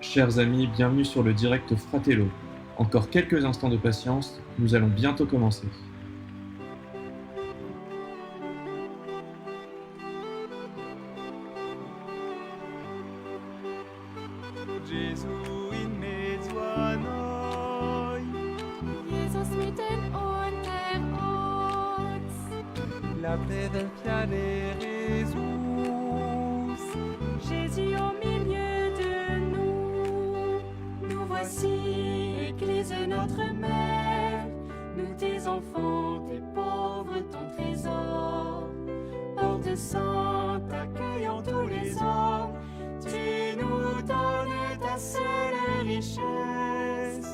Chers amis, bienvenue sur le direct Fratello. Encore quelques instants de patience, nous allons bientôt commencer. Gesù in mezzo a noi, Jesus mitten unter uns, la presenziale Gesù, Jésus au milieu de nous. Nous voici, Église notre mère, nous tes enfants, tes pauvres, ton trésor. Porte sainte, accueillant tous les hommes, tu nous donnes ta seule richesse.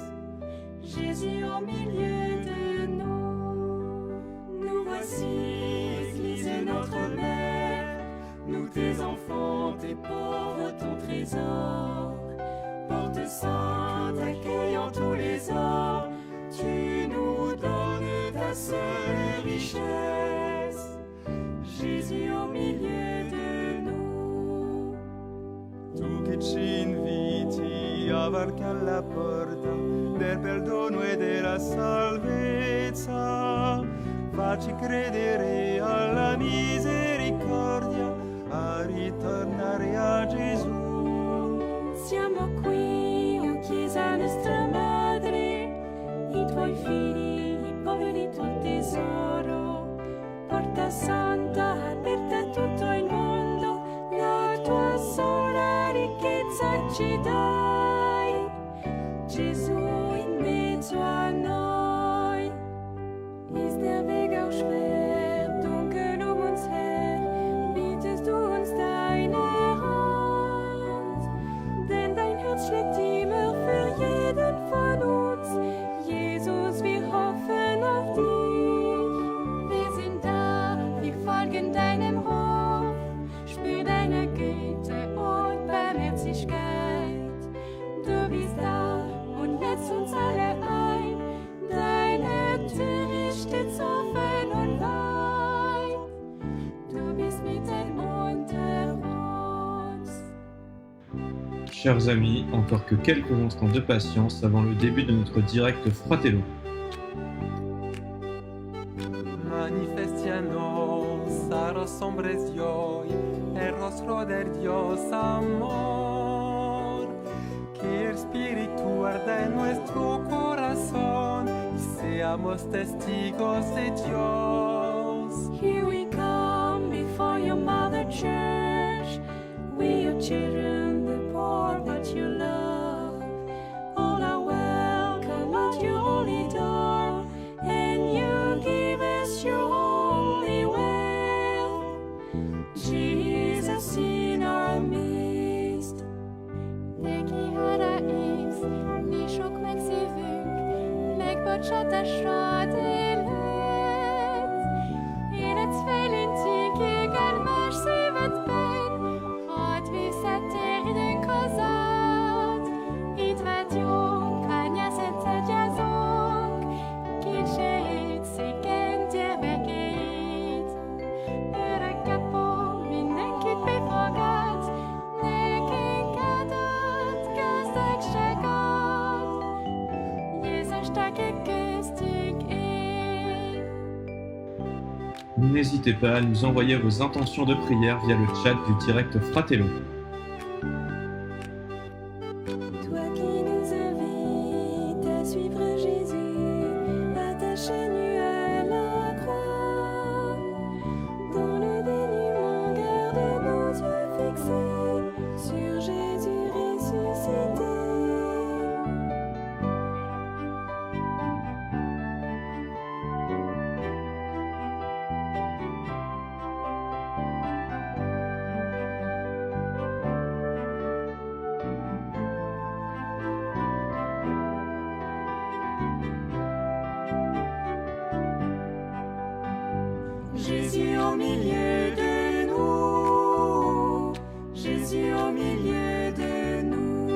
Jésus au milieu de nous. Nous voici, Église notre mère, nous tes enfants, tes pauvres, ton trésor. Porte sainte, accueillant tous les hommes, tu nous donnes ta seule richesse. Jésus au milieu de nous. tu che ci inviti a varcare la porta del perdono e della salvezza, facci credere alla misericordia, a ritornare a Gesù. Siamo qui, o Chiesa nostra madre, i tuoi figli, i poveri tuo tesoro. Porta santa, aperta a tutto il mondo, la tua sola ricchezza ci dai. Gesù in mezzo a noi. Ist der Weg auch schwer, dunkel uns her, bietest du uns deine Hand. Denn dein Herz schlägt immer für jeden von uns. Jesus, wir hoffen auf dich. Wir sind da, wir folgen deinem Ruf. Spür deine Güte und Barmherzigkeit. Du bist da und lädst uns alle ein. Deine Tür steht offen und weit. Du bist mitten unter uns. Chers amis, encore que quelques instants de patience avant le début de notre direct Fratello. Manifestianos a los hombres de hoy el rostro del Dios amor. Que el Espíritu arda en nuestro corazón y seamos testigos de Dios. Here we come before your mother church. We are children, the poor that you love. All are welcome at your holy door, and you give us your holy will. Jesus in our midst. Neki haraim, mi sok megszívünk, megbocsátásra élet. Életfejlentjékig más szívedben, hadd visszatérjünk hozzád. Itt vagyunk, Anya szent egyazunk, kísérjük széken gyermekeit. Örök Apó mindenkit befogadsz, nekünk adott gazdagságot. Jézus, aki köztünk él. N'hésitez pas à nous envoyer vos intentions de prière via le chat du direct Fratello. Toi qui nous invites à suivre Jésus, attaché nu à la croix, dans le dénuement, garde nos yeux fixés sur Jésus ressuscité. Jésus au milieu de nous, Jésus au milieu de nous,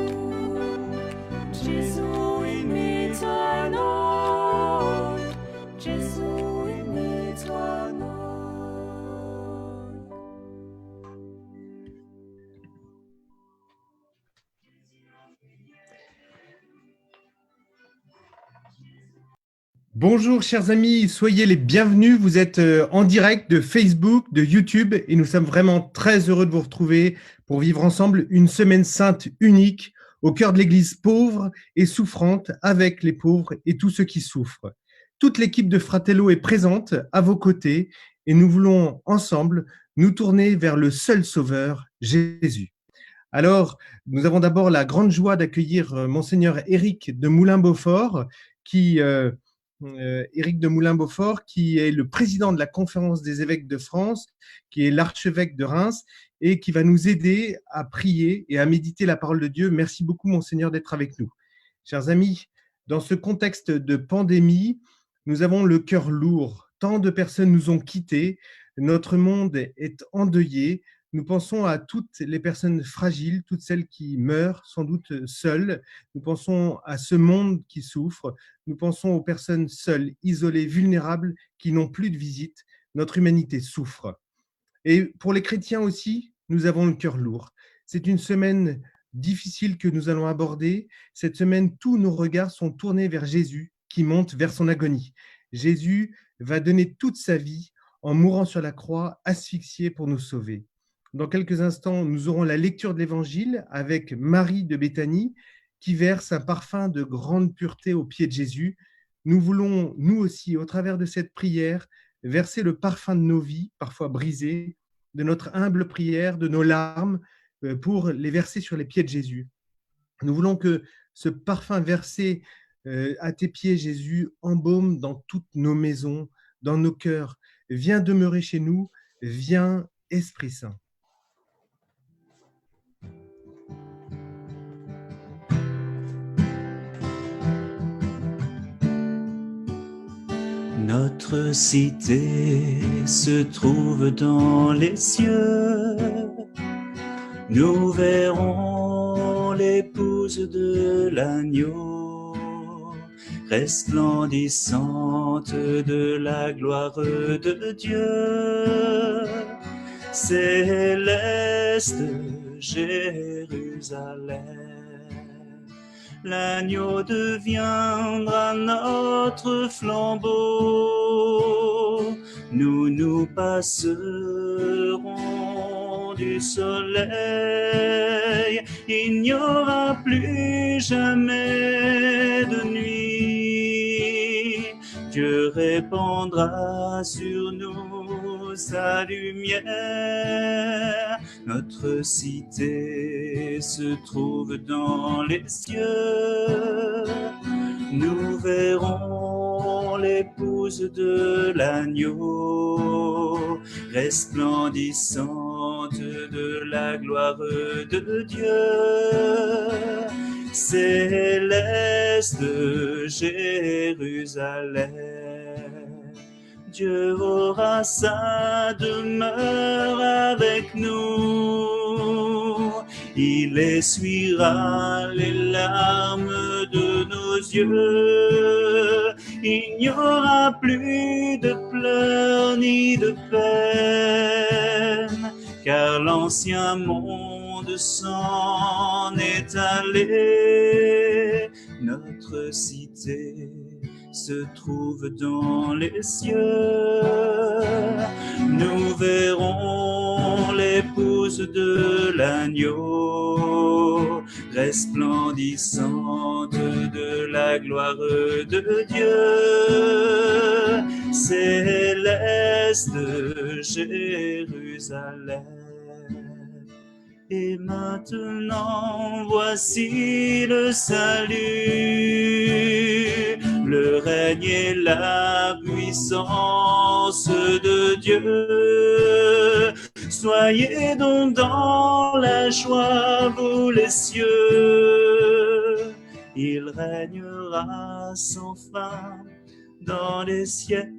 Jésus in mezzo a noi, Jésus in mezzo a noi. Bonjour chers amis, soyez les bienvenus. Vous êtes en direct de Facebook, de YouTube et nous sommes vraiment très heureux de vous retrouver pour vivre ensemble une semaine sainte unique au cœur de l'église pauvre et souffrante avec les pauvres et tous ceux qui souffrent. Toute l'équipe de Fratello est présente à vos côtés et nous voulons ensemble nous tourner vers le seul sauveur, Jésus. Alors, nous avons d'abord la grande joie d'accueillir Monseigneur Éric de Moulin-Beaufort Éric de Moulin-Beaufort, qui est le président de la Conférence des évêques de France, qui est l'archevêque de Reims et qui va nous aider à prier et à méditer la parole de Dieu. Merci beaucoup, Monseigneur, d'être avec nous. Chers amis, dans ce contexte de pandémie, nous avons le cœur lourd. Tant de personnes nous ont quittés, notre monde est endeuillé. Nous pensons à toutes les personnes fragiles, toutes celles qui meurent sans doute seules. Nous pensons à ce monde qui souffre. Nous pensons aux personnes seules, isolées, vulnérables, qui n'ont plus de visite. Notre humanité souffre. Et pour les chrétiens aussi, nous avons le cœur lourd. C'est une semaine difficile que nous allons aborder. Cette semaine, tous nos regards sont tournés vers Jésus, qui monte vers son agonie. Jésus va donner toute sa vie en mourant sur la croix, asphyxié pour nous sauver. Dans quelques instants, nous aurons la lecture de l'Évangile avec Marie de Béthanie, qui verse un parfum de grande pureté aux pieds de Jésus. Nous voulons, nous aussi, au travers de cette prière, verser le parfum de nos vies, parfois brisées, de notre humble prière, de nos larmes, pour les verser sur les pieds de Jésus. Nous voulons que ce parfum versé à tes pieds, Jésus, embaume dans toutes nos maisons, dans nos cœurs. Viens demeurer chez nous, viens, Esprit Saint. Notre cité se trouve dans les cieux. Nous verrons l'épouse de l'agneau, resplendissante de la gloire de Dieu. Céleste Jérusalem, l'agneau deviendra notre flambeau. Nous passerons du soleil. Il n'y aura plus jamais de nuit. Dieu répandra sur nous sa lumière. Notre cité se trouve dans les cieux. Nous verrons l'épouse de l'agneau, resplendissante de la gloire de Dieu. Céleste Jérusalem, Dieu aura sa demeure avec nous. Il essuiera les larmes de nos yeux. Il n'y aura plus de pleurs ni de peine, car l'ancien monde s'en est allé. Notre cité se trouve dans les cieux. Nous verrons l'épouse de l'agneau, resplendissante de la gloire de Dieu. Céleste Jérusalem. Et maintenant, voici le salut, le règne et la puissance de Dieu. Soyez donc dans la joie, vous les cieux. Il régnera sans fin dans les siècles.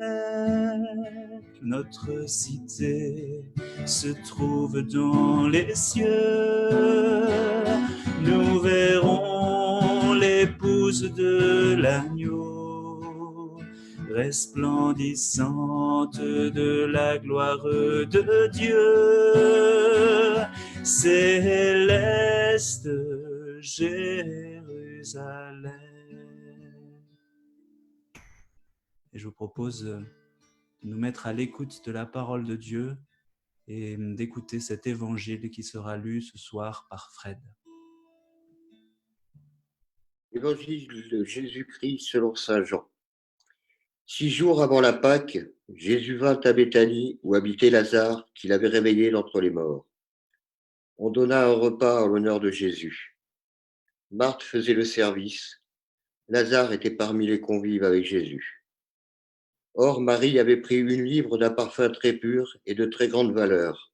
Notre cité se trouve dans les cieux. Nous verrons l'épouse de l'agneau, resplendissante de la gloire de Dieu. Céleste Jérusalem. Et je vous propose de nous mettre à l'écoute de la parole de Dieu et d'écouter cet évangile qui sera lu ce soir par Fred. Évangile de Jésus-Christ selon saint Jean. 6 jours avant la Pâque, Jésus vint à Béthanie où habitait Lazare, qu'il avait réveillé d'entre les morts. On donna un repas en l'honneur de Jésus. Marthe faisait le service. Lazare était parmi les convives avec Jésus. Or, Marie avait pris 1 livre d'un parfum très pur et de très grande valeur.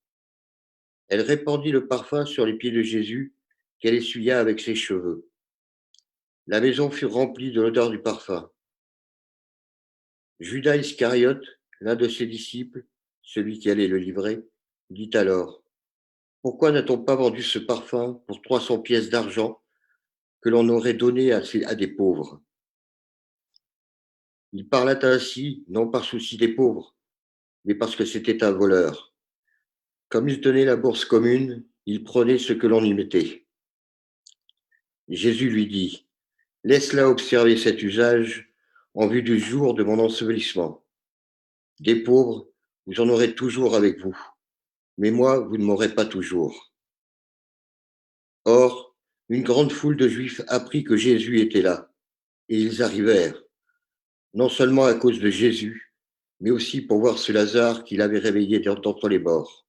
Elle répandit le parfum sur les pieds de Jésus, qu'elle essuya avec ses cheveux. La maison fut remplie de l'odeur du parfum. Judas Iscariote, l'un de ses disciples, celui qui allait le livrer, dit alors: « Pourquoi n'a-t-on pas vendu ce parfum pour 300 pièces d'argent que l'on aurait donné à des pauvres ?» Il parla ainsi, non par souci des pauvres, mais parce que c'était un voleur. Comme il tenait la bourse commune, il prenait ce que l'on y mettait. Jésus lui dit: « Laisse-la observer cet usage en vue du jour de mon ensevelissement. Des pauvres, vous en aurez toujours avec vous, mais moi, vous ne m'aurez pas toujours. » Or, une grande foule de Juifs apprit que Jésus était là, et ils arrivèrent, non seulement à cause de Jésus, mais aussi pour voir ce Lazare qu'il avait réveillé d'entre les morts.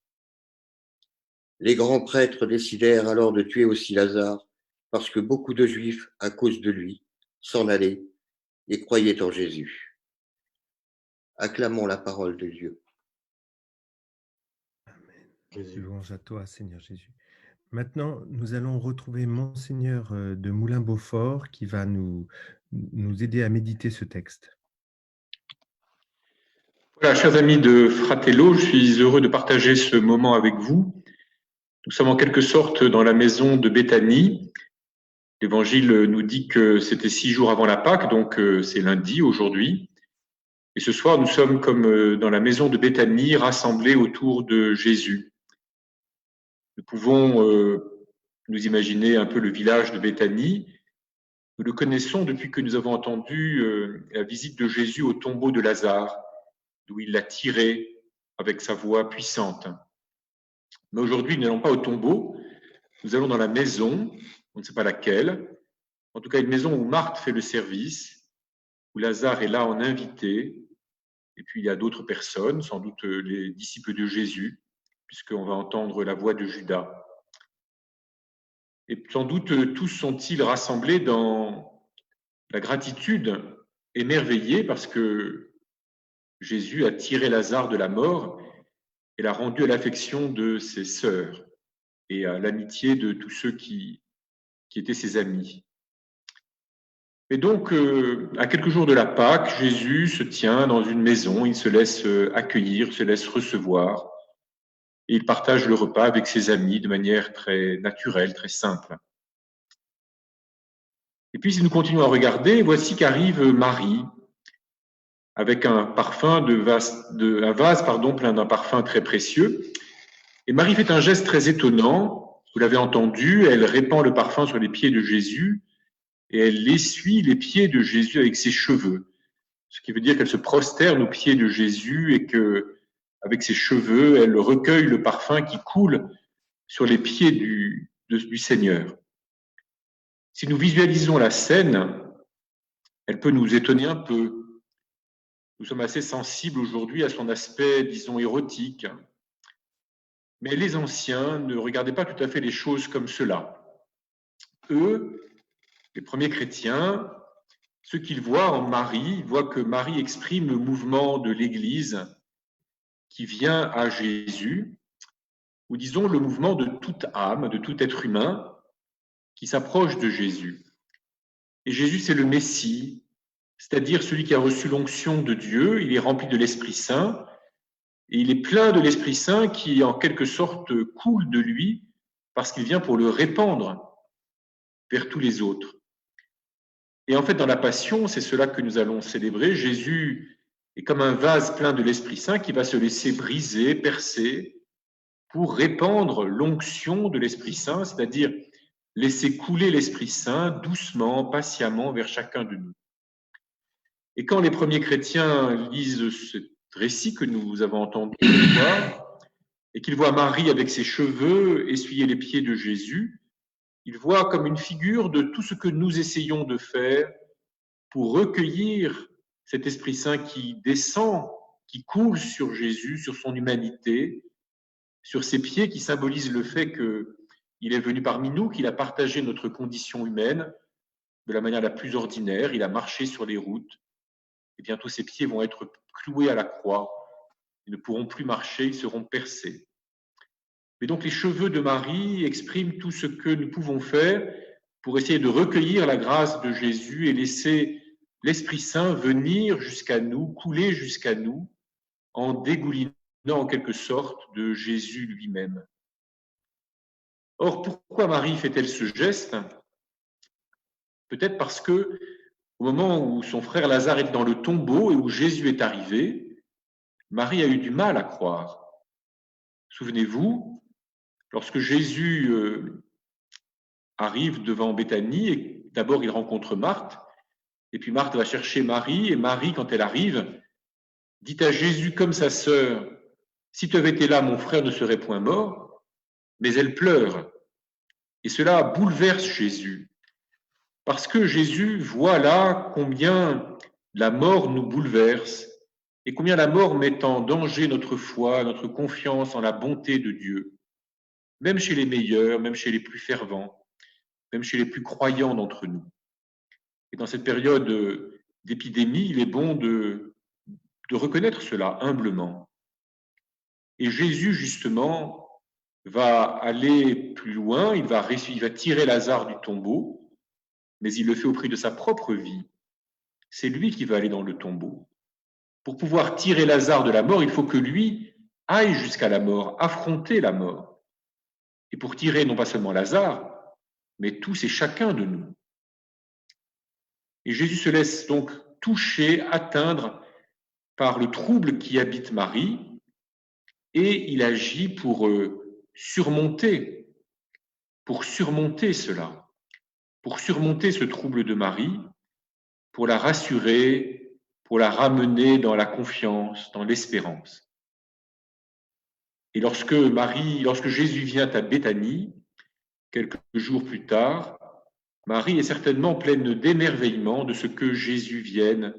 Les grands prêtres décidèrent alors de tuer aussi Lazare, parce que beaucoup de Juifs, à cause de lui, s'en allaient et croyaient en Jésus. Acclamons la parole de Dieu. Louange à toi, Seigneur Jésus. Maintenant, nous allons retrouver Monseigneur de Moulin-Beaufort qui va nous aider à méditer ce texte. Voilà, chers amis de Fratello, je suis heureux de partager ce moment avec vous. Nous sommes en quelque sorte dans la maison de Béthanie. L'Évangile nous dit que c'était 6 jours avant la Pâque, donc c'est lundi aujourd'hui. Et ce soir, nous sommes comme dans la maison de Béthanie, rassemblés autour de Jésus. Nous pouvons nous imaginer un peu le village de Béthanie. Nous le connaissons depuis que nous avons entendu la visite de Jésus au tombeau de Lazare, d'où il l'a tiré avec sa voix puissante. Mais aujourd'hui, nous n'allons pas au tombeau, nous allons dans la maison, on ne sait pas laquelle, en tout cas une maison où Marthe fait le service, où Lazare est là en invité, et puis il y a d'autres personnes, sans doute les disciples de Jésus, puisqu'on va entendre la voix de Judas. Et sans doute tous sont-ils rassemblés dans la gratitude, émerveillés parce que Jésus a tiré Lazare de la mort et l'a rendu à l'affection de ses sœurs et à l'amitié de tous ceux qui étaient ses amis. Et donc, à quelques jours de la Pâque, Jésus se tient dans une maison, il se laisse accueillir, se laisse recevoir, et il partage le repas avec ses amis de manière très naturelle, très simple. Et puis, si nous continuons à regarder, voici qu'arrive Marie, avec un vase plein d'un parfum très précieux. Et Marie fait un geste très étonnant. Vous l'avez entendu, elle répand le parfum sur les pieds de Jésus et elle essuie les pieds de Jésus avec ses cheveux. Ce qui veut dire qu'elle se prosterne aux pieds de Jésus et que, avec ses cheveux, elle recueille le parfum qui coule sur les pieds du Seigneur. Si nous visualisons la scène, elle peut nous étonner un peu. Nous sommes assez sensibles aujourd'hui à son aspect, disons, érotique. Mais les anciens ne regardaient pas tout à fait les choses comme cela. Eux, les premiers chrétiens, ce qu'ils voient en Marie, ils voient que Marie exprime le mouvement de l'Église qui vient à Jésus, ou disons le mouvement de toute âme, de tout être humain qui s'approche de Jésus. Et Jésus, c'est le Messie, c'est-à-dire celui qui a reçu l'onction de Dieu, il est rempli de l'Esprit Saint, et il est plein de l'Esprit Saint qui, en quelque sorte, coule de lui, parce qu'il vient pour le répandre vers tous les autres. Et en fait, dans la Passion, c'est cela que nous allons célébrer. Jésus est comme un vase plein de l'Esprit Saint qui va se laisser briser, percer, pour répandre l'onction de l'Esprit Saint, c'est-à-dire laisser couler l'Esprit Saint doucement, patiemment vers chacun de nous. Et quand les premiers chrétiens lisent ce récit que nous avons entendu ce soir, et qu'ils voient Marie avec ses cheveux essuyer les pieds de Jésus, ils voient comme une figure de tout ce que nous essayons de faire pour recueillir cet Esprit Saint qui descend, qui coule sur Jésus, sur son humanité, sur ses pieds qui symbolisent le fait qu'il est venu parmi nous, qu'il a partagé notre condition humaine de la manière la plus ordinaire, il a marché sur les routes, et bientôt ses pieds vont être cloués à la croix, ils ne pourront plus marcher, ils seront percés. Mais donc les cheveux de Marie expriment tout ce que nous pouvons faire pour essayer de recueillir la grâce de Jésus et laisser l'Esprit Saint venir jusqu'à nous, couler jusqu'à nous, en dégoulinant en quelque sorte de Jésus lui-même. Or, pourquoi Marie fait-elle ce geste? Peut-être parce que au moment où son frère Lazare est dans le tombeau et où Jésus est arrivé, Marie a eu du mal à croire. Souvenez-vous, lorsque Jésus arrive devant Béthanie, et d'abord il rencontre Marthe, et puis Marthe va chercher Marie, et Marie, quand elle arrive, dit à Jésus comme sa sœur, « Si tu avais été là, mon frère ne serait point mort », mais elle pleure. Et cela bouleverse Jésus, parce que Jésus voit là combien la mort nous bouleverse, et combien la mort met en danger notre foi, notre confiance en la bonté de Dieu, même chez les meilleurs, même chez les plus fervents, même chez les plus croyants d'entre nous. Et dans cette période d'épidémie, il est bon de reconnaître cela humblement. Et Jésus, justement, va aller plus loin, il va tirer Lazare du tombeau, mais il le fait au prix de sa propre vie. C'est lui qui va aller dans le tombeau. Pour pouvoir tirer Lazare de la mort, il faut que lui aille jusqu'à la mort, affronter la mort. Et pour tirer non pas seulement Lazare, mais tous et chacun de nous. Et Jésus se laisse donc toucher, atteindre par le trouble qui habite Marie, et il agit pour surmonter cela, pour surmonter ce trouble de Marie, pour la rassurer, pour la ramener dans la confiance, dans l'espérance. Et lorsque Jésus vient à Béthanie, quelques jours plus tard, Marie est certainement pleine d'émerveillement de ce que Jésus vienne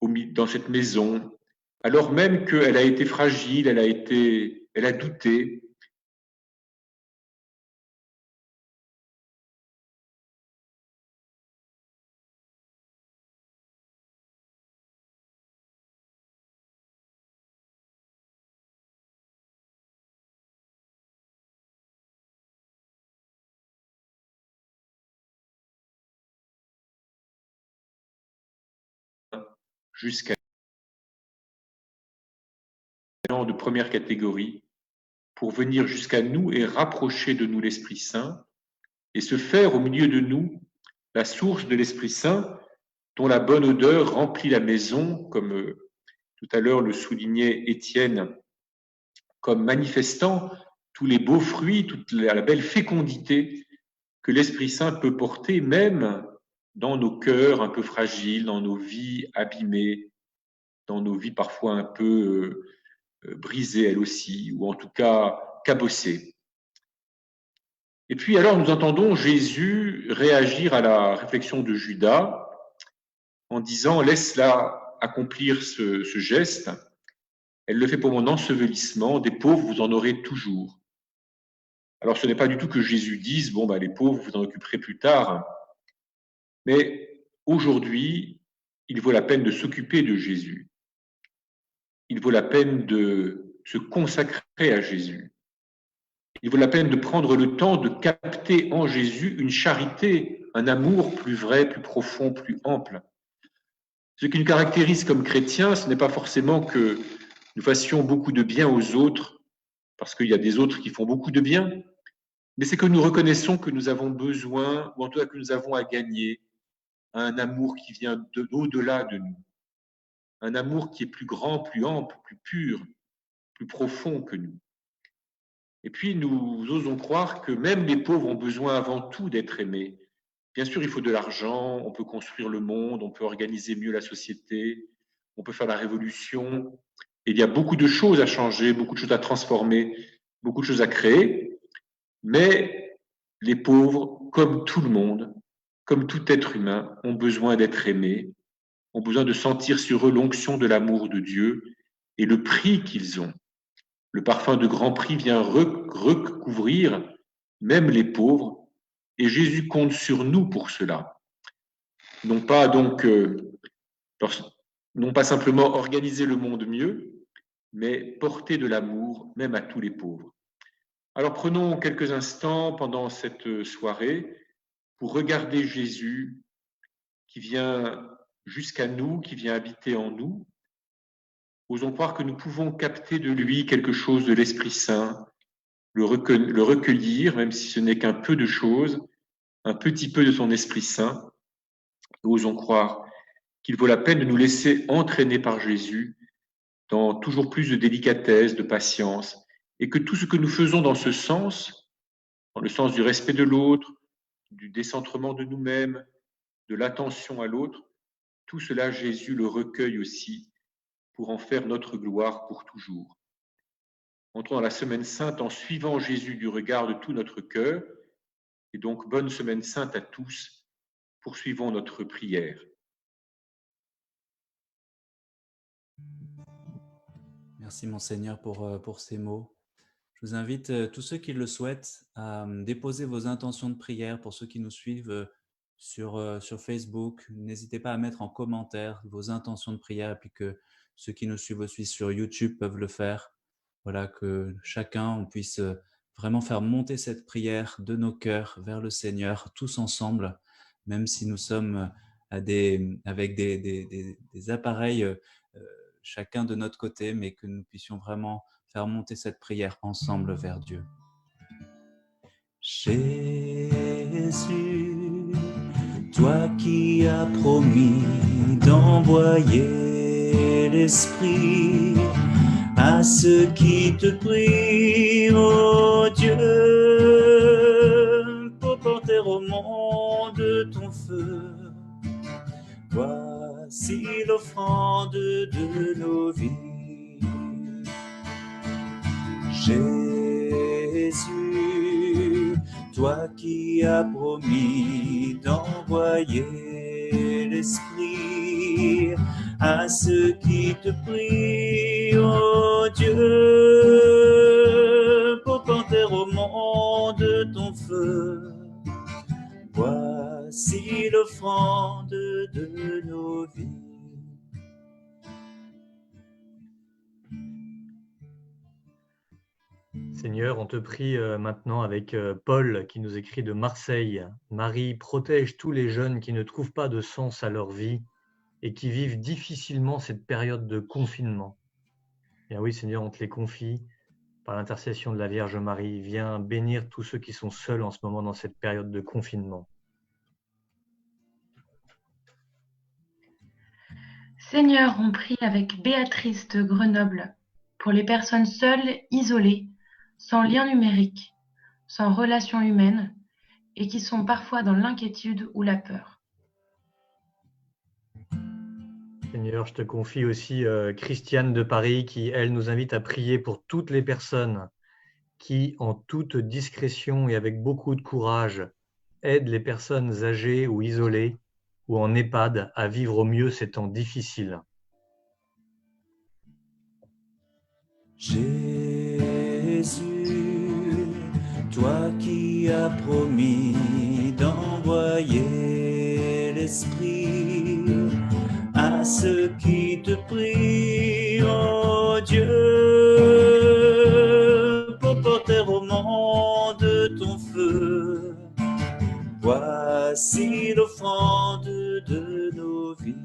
dans cette maison, alors même qu'elle a été fragile, elle a douté. Jusqu'à de première catégorie, pour venir jusqu'à nous et rapprocher de nous l'Esprit Saint, et se faire au milieu de nous la source de l'Esprit Saint, dont la bonne odeur remplit la maison, comme tout à l'heure le soulignait Étienne, comme manifestant tous les beaux fruits, toute la belle fécondité que l'Esprit Saint peut porter, même dans nos cœurs un peu fragiles, dans nos vies abîmées, dans nos vies parfois un peu brisées elles aussi, ou en tout cas cabossées. Et puis alors nous entendons Jésus réagir à la réflexion de Judas en disant « Laisse-la accomplir ce geste, elle le fait pour mon ensevelissement, des pauvres vous en aurez toujours. » Alors ce n'est pas du tout que Jésus dise « Bon, les pauvres vous en occuperez plus tard », mais aujourd'hui, il vaut la peine de s'occuper de Jésus. Il vaut la peine de se consacrer à Jésus. Il vaut la peine de prendre le temps de capter en Jésus une charité, un amour plus vrai, plus profond, plus ample. Ce qui nous caractérise comme chrétiens, ce n'est pas forcément que nous fassions beaucoup de bien aux autres, parce qu'il y a des autres qui font beaucoup de bien, mais c'est que nous reconnaissons que nous avons besoin, ou en tout cas que nous avons à gagner, un amour qui vient au-delà de nous. Un amour qui est plus grand, plus ample, plus pur, plus profond que nous. Et puis, nous osons croire que même les pauvres ont besoin avant tout d'être aimés, Bien sûr, il faut de l'argent, on peut construire le monde, on peut organiser mieux la société, on peut faire la révolution. Il y a beaucoup de choses à changer, beaucoup de choses à transformer, beaucoup de choses à créer. Mais les pauvres, comme tout le monde, comme tout être humain, ont besoin d'être aimés, ont besoin de sentir sur eux l'onction de l'amour de Dieu et le prix qu'ils ont. Le parfum de grand prix vient recouvrir même les pauvres, et Jésus compte sur nous pour cela. Non pas donc, non pas simplement organiser le monde mieux, mais porter de l'amour même à tous les pauvres. Alors prenons quelques instants pendant cette soirée pour regarder Jésus qui vient jusqu'à nous, qui vient habiter en nous. Osons croire que nous pouvons capter de lui quelque chose de l'Esprit Saint, le recueillir, même si ce n'est qu'un peu de choses, un petit peu de son Esprit Saint. Osons croire qu'il vaut la peine de nous laisser entraîner par Jésus dans toujours plus de délicatesse, de patience, et que tout ce que nous faisons dans ce sens, dans le sens du respect de l'autre, du décentrement de nous-mêmes, de l'attention à l'autre, tout cela, Jésus le recueille aussi pour en faire notre gloire pour toujours. Entrons dans la Semaine Sainte en suivant Jésus du regard de tout notre cœur, et donc bonne Semaine Sainte à tous. Poursuivons notre prière. Merci Monseigneur pour ces mots. Je vous invite, tous ceux qui le souhaitent, à déposer vos intentions de prière. Pour ceux qui nous suivent sur Facebook, n'hésitez pas à mettre en commentaire vos intentions de prière, et puis que ceux qui nous suivent aussi sur YouTube peuvent le faire. Voilà, que chacun, on puisse vraiment faire monter cette prière de nos cœurs vers le Seigneur, tous ensemble, même si nous sommes avec des appareils chacun de notre côté, mais que nous puissions vraiment faire monter cette prière ensemble vers Dieu. Jésus, toi qui as promis d'envoyer l'Esprit à ceux qui te prient, ô Dieu, pour porter au monde ton feu. Voici l'offrande de nos vies. Jésus, toi qui as promis d'envoyer l'Esprit à ceux qui te prient, ô Dieu, pour porter au monde ton feu. Voici l'offrande de nos vies. Seigneur, on te prie maintenant avec Paul qui nous écrit de Marseille. Marie, protège tous les jeunes qui ne trouvent pas de sens à leur vie et qui vivent difficilement cette période de confinement. Bien oui, Seigneur, on te les confie par l'intercession de la Vierge Marie. Viens bénir tous ceux qui sont seuls en ce moment dans cette période de confinement. Seigneur, on prie avec Béatrice de Grenoble pour les personnes seules, isolées, sans lien numérique, sans relation humaine et qui sont parfois dans l'inquiétude ou la peur. Seigneur, je te confie aussi Christiane de Paris qui, elle, nous invite à prier pour toutes les personnes qui, en toute discrétion et avec beaucoup de courage, aident les personnes âgées ou isolées ou en EHPAD à vivre au mieux ces temps difficiles. Jésus, toi qui as promis d'envoyer l'Esprit à ceux qui te prient, ô Dieu, pour porter au monde ton feu. Voici l'offrande de nos vies.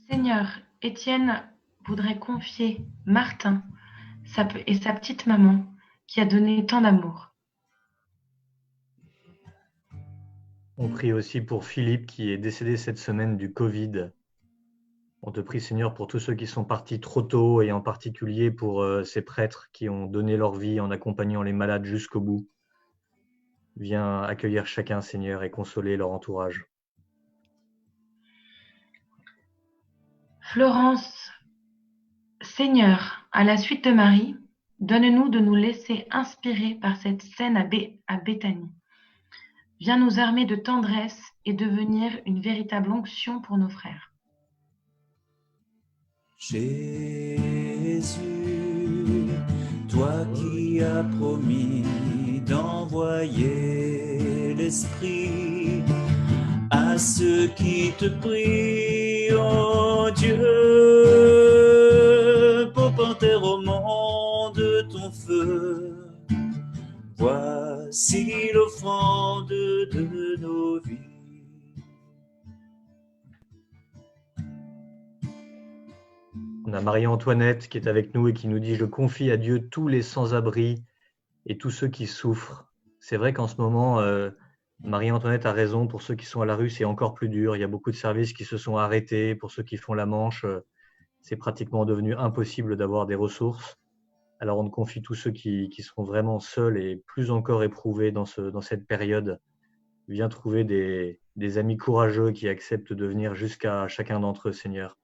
Seigneur, Étienne voudrait confier Martin et sa petite maman qui a donné tant d'amour. On prie aussi pour Philippe qui est décédé cette semaine du Covid. On te prie, Seigneur, pour tous ceux qui sont partis trop tôt et en particulier pour ces prêtres qui ont donné leur vie en accompagnant les malades jusqu'au bout. Viens accueillir chacun, Seigneur, et consoler leur entourage. Florence, Seigneur, à la suite de Marie, donne-nous de nous laisser inspirer par cette scène à Béthanie. Viens nous armer de tendresse et devenir une véritable onction pour nos frères. Jésus, toi qui as promis d'envoyer l'Esprit à ceux qui te prient, ô Dieu, pour porter au monde ton feu. Voici l'offrande de nos vies. On a Marie-Antoinette qui est avec nous et qui nous dit « Je confie à Dieu tous les sans-abri et tous ceux qui souffrent ». C'est vrai qu'en ce moment, Marie-Antoinette a raison, pour ceux qui sont à la rue, c'est encore plus dur. Il y a beaucoup de services qui se sont arrêtés. Pour ceux qui font la manche, c'est pratiquement devenu impossible d'avoir des ressources. Alors on confie tous ceux qui seront vraiment seuls et plus encore éprouvés dans cette période. Viens trouver des amis courageux qui acceptent de venir jusqu'à chacun d'entre eux, Seigneur.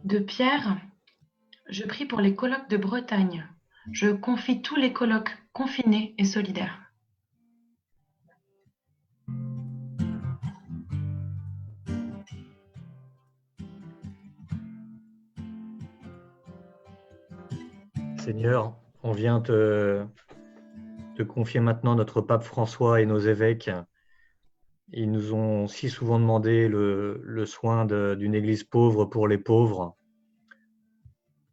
De Pierre, je prie pour les colloques de Bretagne. Je confie tous les colloques confinés et solidaires. Seigneur, on vient te confier maintenant notre pape François et nos évêques. Ils nous ont si souvent demandé le soin d'une église pauvre pour les pauvres.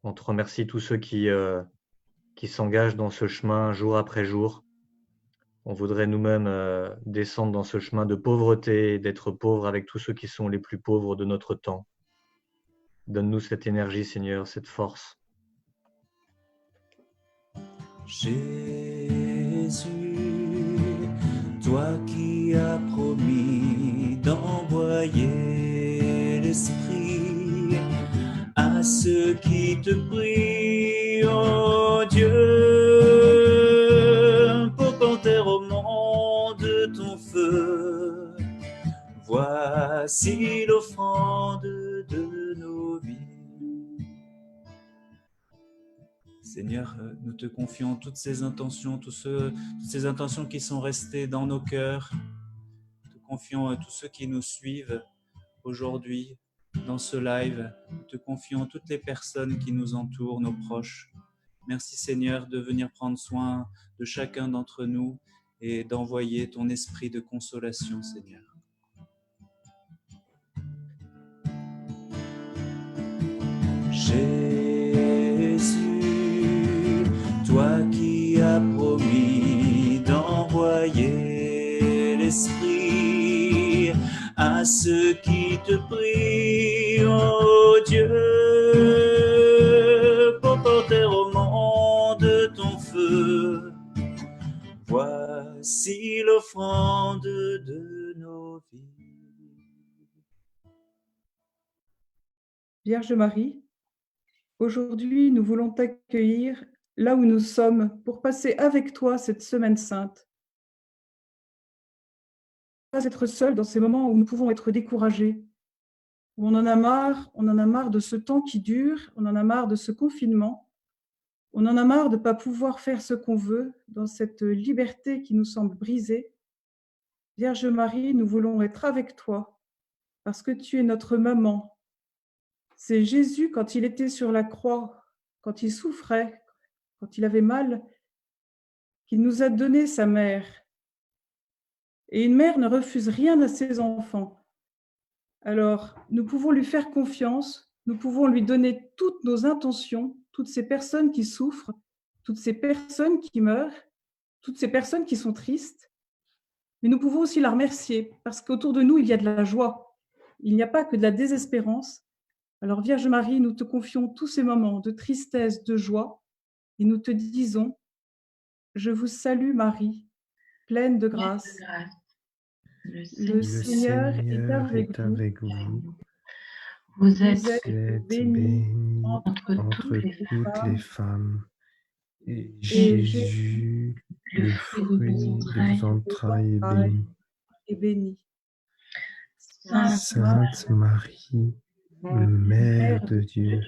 On te remercie tous ceux qui s'engagent dans ce chemin jour après jour. On voudrait nous-mêmes descendre dans ce chemin de pauvreté, d'être pauvres avec tous ceux qui sont les plus pauvres de notre temps. Donne-nous cette énergie, Seigneur, cette force. Jésus, toi qui as promis d'envoyer l'Esprit à ceux qui te prient, ô Dieu, pour porter au monde ton feu. Voici l'offrande de nos vies. Seigneur, nous te confions toutes ces intentions, toutes ces intentions qui sont restées dans nos cœurs. Nous te confions tous ceux qui nous suivent aujourd'hui dans ce live. Nous te confions toutes les personnes qui nous entourent, nos proches. Merci Seigneur de venir prendre soin de chacun d'entre nous et d'envoyer ton esprit de consolation, Seigneur. Jésus, toi qui as promis d'envoyer l'Esprit à ceux qui te prient, ô Dieu, pour porter au monde ton feu. Voici l'offrande de nos vies. Vierge Marie, aujourd'hui, nous voulons t'accueillir là où nous sommes pour passer avec toi cette semaine sainte. Pas être seuls dans ces moments où nous pouvons être découragés, où on en a marre de ce temps qui dure, on en a marre de ce confinement, on en a marre de ne pas pouvoir faire ce qu'on veut dans cette liberté qui nous semble brisée. Vierge Marie, nous voulons être avec toi parce que tu es notre maman. C'est Jésus, quand il était sur la croix, quand il souffrait, quand il avait mal, qu'il nous a donné sa mère. Et une mère ne refuse rien à ses enfants. Alors, nous pouvons lui faire confiance, nous pouvons lui donner toutes nos intentions, toutes ces personnes qui souffrent, toutes ces personnes qui meurent, toutes ces personnes qui sont tristes. Mais nous pouvons aussi la remercier, parce qu'autour de nous, il y a de la joie. Il n'y a pas que de la désespérance. Alors, Vierge Marie, nous te confions tous ces moments de tristesse, de joie, et nous te disons, je vous salue Marie, pleine de grâce. Le Le Seigneur Seigneur est avec vous. vous Vous êtes êtes bénie bénie entre entre toutes les toutes les femmes, femmes. et Et Jésus, le le fruit de fruit vos de entrailles. vos entrailles est béni. est béni. Sainte Sainte Marie, Mère de Dieu,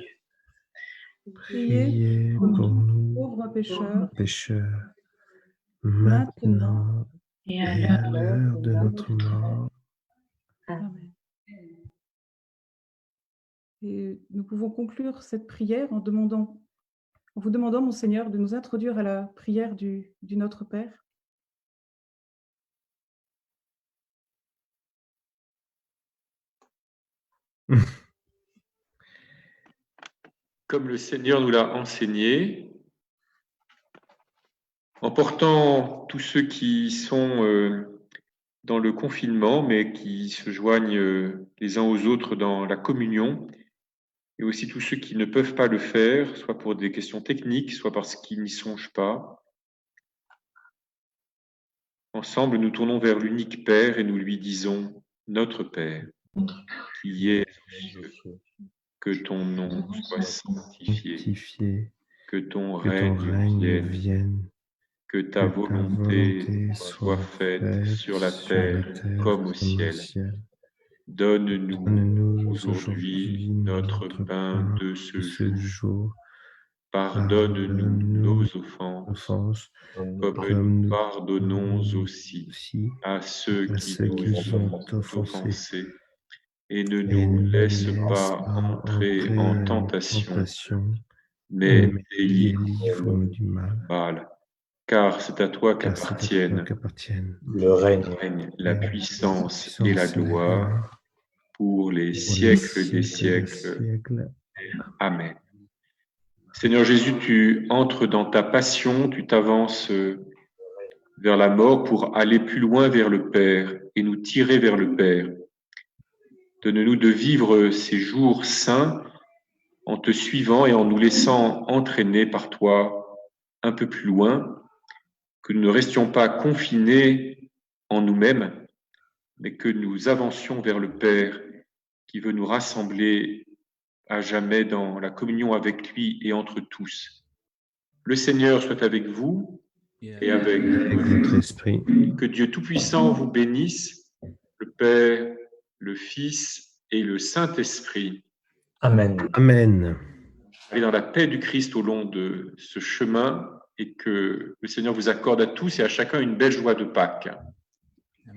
Priez priez pour pour nous, nous, pauvres pécheurs, pécheurs, maintenant maintenant et et à à l'heure l'heure de notre mort. Amen. Et nous pouvons conclure cette prière en vous demandant, Monseigneur, de nous introduire à la prière du Notre Père. Comme le Seigneur nous l'a enseigné, en portant tous ceux qui sont dans le confinement, mais qui se joignent les uns aux autres dans la communion, et aussi tous ceux qui ne peuvent pas le faire, soit pour des questions techniques, soit parce qu'ils n'y songent pas. Ensemble, nous tournons vers l'unique Père et nous lui disons « Notre Père, qui es aux cieux, que ton nom soit sanctifié, Sanctifié, que ton que ton règne règne vienne, vienne, que ta que ta volonté volonté soit faite sur la sur la terre terre comme au ciel. Donne-nous Donne-nous aujourd'hui notre pain de ce jour. jour. Pardonne-nous nos offenses, Offenses, comme nous pardonnons aussi à ceux à qui ceux qui nous nous ont ont offensés. offensés. Et ne Et nous ne laisse nous pas laisse pas entrer entrer en en tentation, mais délivre-nous du mal. du mal. Car c'est à toi Car c'est à toi qu'appartiennent le règne, la puissance et la gloire pour les siècles des siècles. Amen. Seigneur Jésus, tu entres dans ta passion, tu t'avances vers la mort pour aller plus loin vers le Père et nous tirer vers le Père. Donne-nous de vivre ces jours saints en te suivant et en nous laissant entraîner par toi un peu plus loin, que nous ne restions pas confinés en nous-mêmes, mais que nous avancions vers le Père qui veut nous rassembler à jamais dans la communion avec lui et entre tous. Le Seigneur soit avec vous et avec votre esprit. Que Dieu Tout-Puissant vous bénisse, le Père, le Fils et le Saint-Esprit. Amen. Amen. Allez dans la paix du Christ au long de ce chemin et que le Seigneur vous accorde à tous et à chacun une belle joie de Pâques.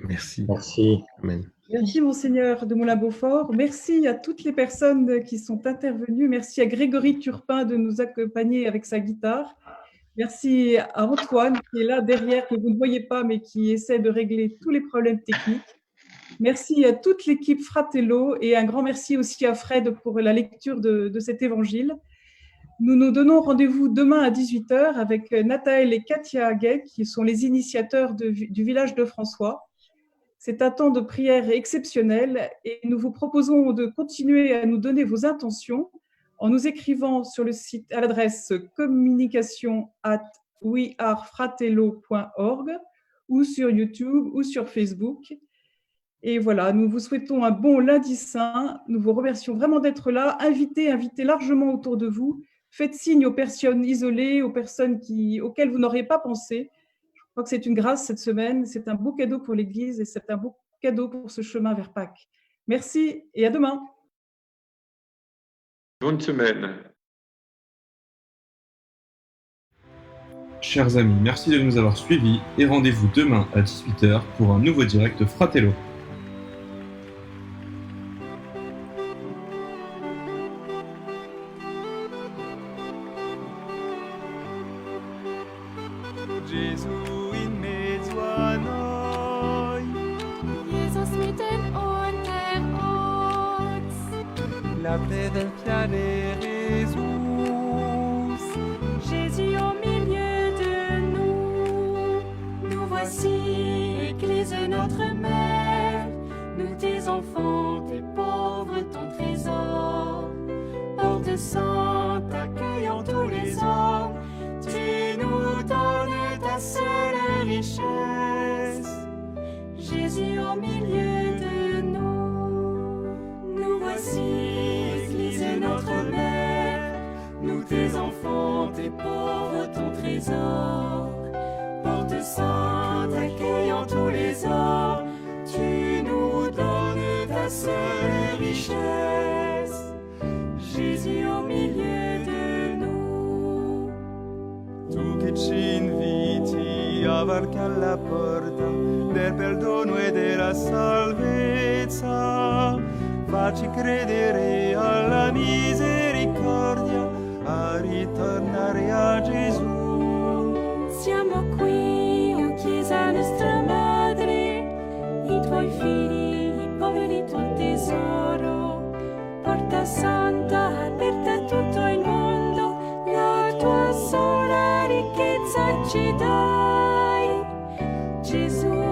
Merci. Merci. Amen. Merci, Monseigneur de Moulin-Beaufort. Merci à toutes les personnes qui sont intervenues. Merci à Grégory Turpin de nous accompagner avec sa guitare. Merci à Antoine qui est là derrière, que vous ne voyez pas, mais qui essaie de régler tous les problèmes techniques. Merci à toute l'équipe Fratello et un grand merci aussi à Fred pour la lecture de cet évangile. Nous nous donnons rendez-vous demain à 18h avec Nathaël et Katia Gay, qui sont les initiateurs du village de François. C'est un temps de prière exceptionnel et nous vous proposons de continuer à nous donner vos intentions en nous écrivant sur le site à l'adresse communication@wearefratello.org ou sur YouTube ou sur Facebook. Et voilà, nous vous souhaitons un bon lundi saint. Nous vous remercions vraiment d'être là. Invitez largement autour de vous. Faites signe aux personnes isolées, aux personnes auxquelles vous n'auriez pas pensé. Je crois que c'est une grâce cette semaine. C'est un beau cadeau pour l'Église et c'est un beau cadeau pour ce chemin vers Pâques. Merci et à demain. Bonne semaine. Chers amis, merci de nous avoir suivis et rendez-vous demain à 18h pour un nouveau direct Fratello. Gesù in mezzo a noi, Jesus mitten unter uns. la Philadelphia Jesus. Jésus au milieu de nous. Nous voici, Église notre mère. Nous tes enfants, tes pauvres, ton trésor. Porte sainte, accueillant tous les hommes. Tu nous donnes ta seule richesse. Jésus au milieu de nous. Nous voici, Église notre mère, nous tes enfants, tes pauvres, ton trésor. Porte sainte, accueillant tous les hommes, tu nous donnes ta seule richesse. Jésus au milieu de nous. Tu che ci inviti a varcare la porta del perdono e della salvezza, facci credere alla misericordia, a ritornare a Gesù. Siamo qui, o Chiesa nostra madre, i tuoi figli, i poveri tuo tesoro. Porta santa, aperta a tutto il mondo, la tua sola ricchezza ci dai. Gesù